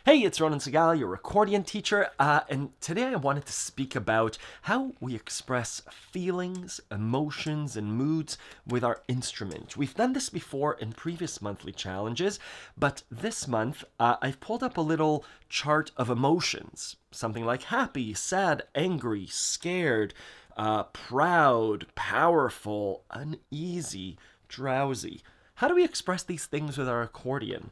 Hey, it's Ronan Segal, your accordion teacher, and today I wanted to speak about how we express feelings, emotions, and moods with our instrument. We've done this before in previous monthly challenges, but this month I've pulled up a little chart of emotions. Something like happy, sad, angry, scared, proud, powerful, uneasy, drowsy. How do we express these things with our accordion?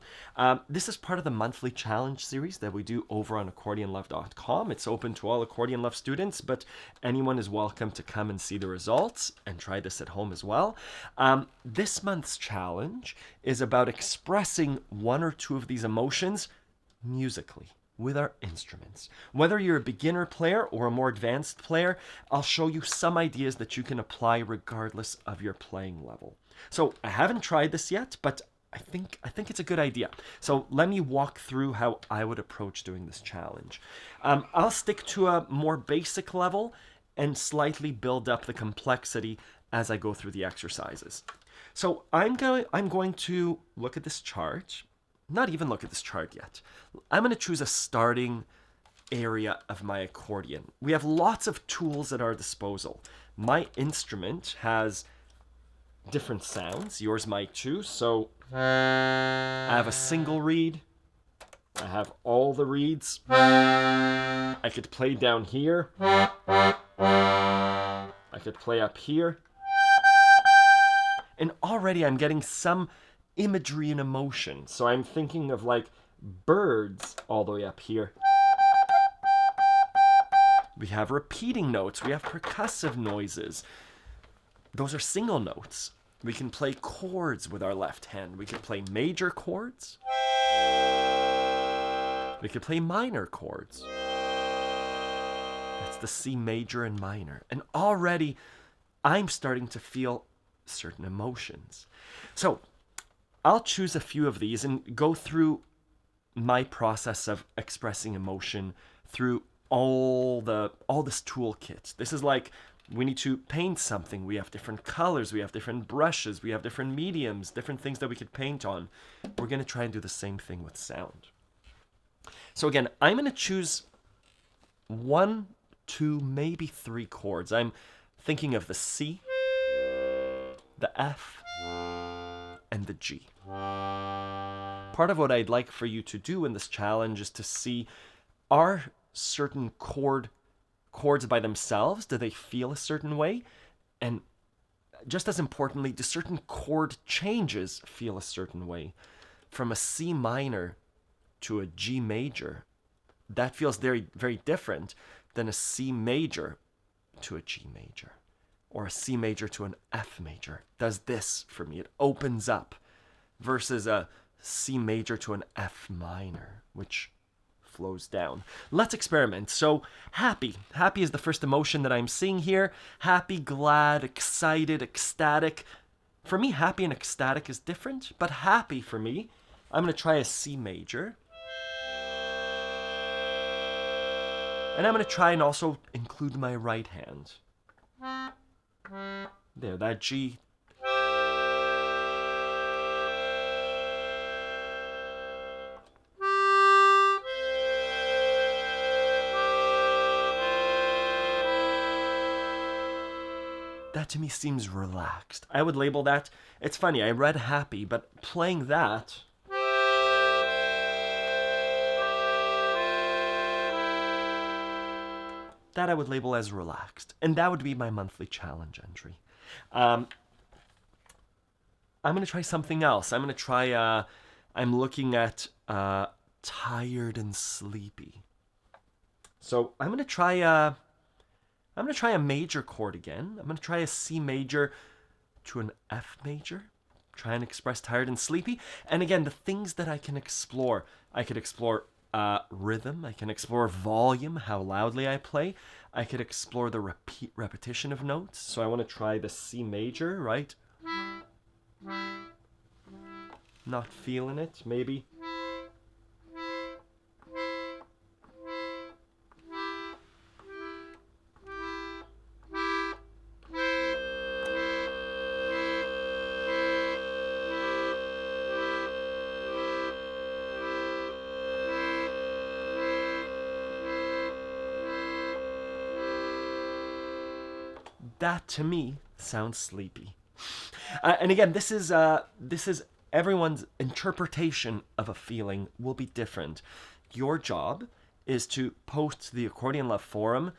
This is part of the monthly challenge series that we do over on accordionlove.com. It's open to all Accordion Love students, but anyone is welcome to come and see the results and try this at home as well. This month's challenge is about expressing one or two of these emotions musically with our instruments. Whether you're a beginner player or a more advanced player, I'll show you some ideas that you can apply regardless of your playing level. So I haven't tried this yet, but I think it's a good idea. So let me walk through how I would approach doing this challenge. I'll stick to a more basic level and slightly build up the complexity as I go through the exercises. So I'm going to look at this chart. Not even look at this chart yet. I'm going to choose a starting area of my accordion. We have lots of tools at our disposal. My instrument has different sounds. Yours might too. So I have a single reed. I have all the reeds. I could play down here. I could play up here. And already I'm getting some imagery and emotion. So I'm thinking of like birds all the way up here. We have repeating notes. We have percussive noises. Those are single notes. We can play chords with our left hand. We can play major chords. We can play minor chords. That's the C major and minor. And already I'm starting to feel certain emotions. So I'll choose a few of these and go through my process of expressing emotion through all this toolkit. This is like we need to paint something. We have different colors, we have different brushes, we have different mediums, different things that we could paint on. We're going to try and do the same thing with sound. So again, I'm going to choose 1, 2, maybe 3 chords. I'm thinking of the C, the F, and the G. Part of what I'd like for you to do in this challenge is to see, are certain chords by themselves, do they feel a certain way? And just as importantly, do certain chord changes feel a certain way? From a C minor to a G major, that feels very, very different than a C major to a G major. Or a C major to an F major. Does this for me. It opens up. Versus a C major to an F minor, which flows down. Let's experiment. So happy. Happy is the first emotion that I'm seeing here. Happy, glad, excited, ecstatic. For me, happy and ecstatic is different, but happy for me, I'm going to try a C major. And I'm going to try and also include my right hand. There, that G. That to me seems relaxed. I would label that, it's funny, I read happy, but playing that, that I would label as relaxed. And that would be my monthly challenge entry. I'm going to try something else. I'm going to try, I'm looking at tired and sleepy. So I'm going to try a major chord again. I'm going to try a C major to an F major. Try and express tired and sleepy. And again, the things that I can explore. I could explore rhythm. I can explore volume, how loudly I play. I could explore the repetition of notes. So I want to try the C major, right? Not feeling it, maybe. That to me sounds sleepy. And again, this is everyone's interpretation of a feeling will be different. Your job is to post to the Accordion Love forum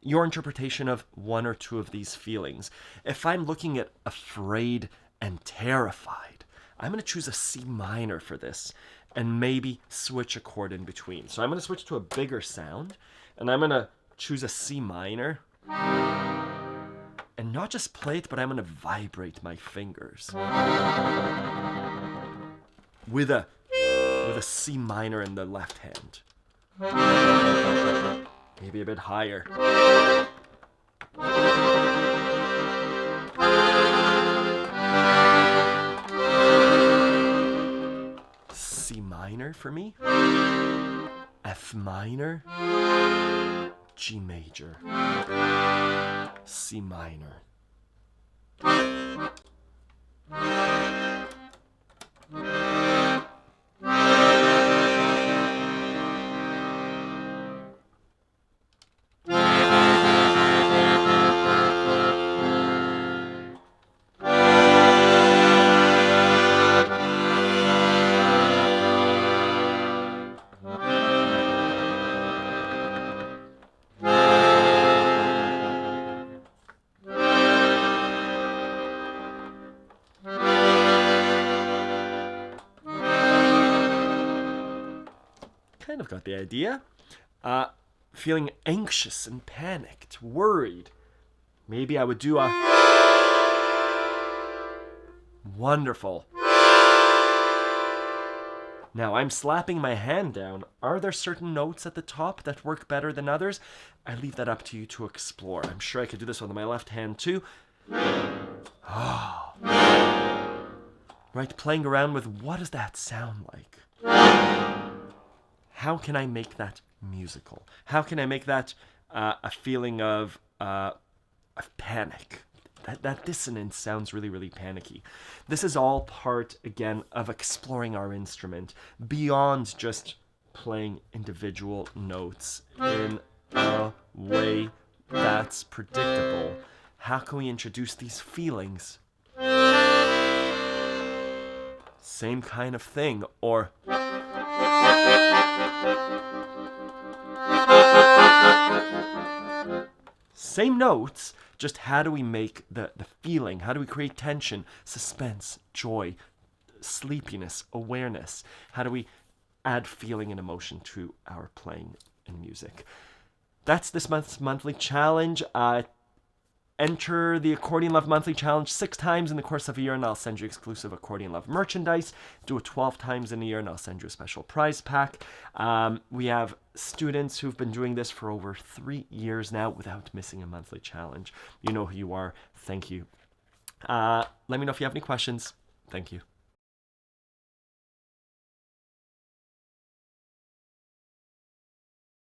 your interpretation of one or two of these feelings. If I'm looking at afraid and terrified, I'm going to choose a C minor for this and maybe switch a chord in between. So I'm going to switch to a bigger sound and I'm going to choose a C minor and not just play it, but I'm going to vibrate my fingers with a C minor in the left hand. Maybe a bit higher. C minor for me. F minor. G major. C minor. Kind of got the idea. Feeling anxious and panicked, worried. Maybe I would do a wonderful. Now I'm slapping my hand down. Are there certain notes at the top that work better than others? I leave that up to you to explore. I'm sure I could do this with my left hand too. Oh. Right, playing around with what does that sound like? How can I make that musical? How can I make that a feeling of panic? That dissonance sounds really, really panicky. This is all part, again, of exploring our instrument beyond just playing individual notes in a way that's predictable. How can we introduce these feelings? Same kind of thing, or same notes, just how do we make the feeling? How do we create tension, suspense, joy, sleepiness, awareness? How do we add feeling and emotion to our playing and music? That's this month's monthly challenge. Enter the Accordion Love Monthly Challenge 6 times in the course of a year, and I'll send you exclusive Accordion Love merchandise. Do it 12 times in a year, and I'll send you a special prize pack. We have students who've been doing this for over 3 years now without missing a monthly challenge. You know who you are. Thank you. Let me know if you have any questions. Thank you.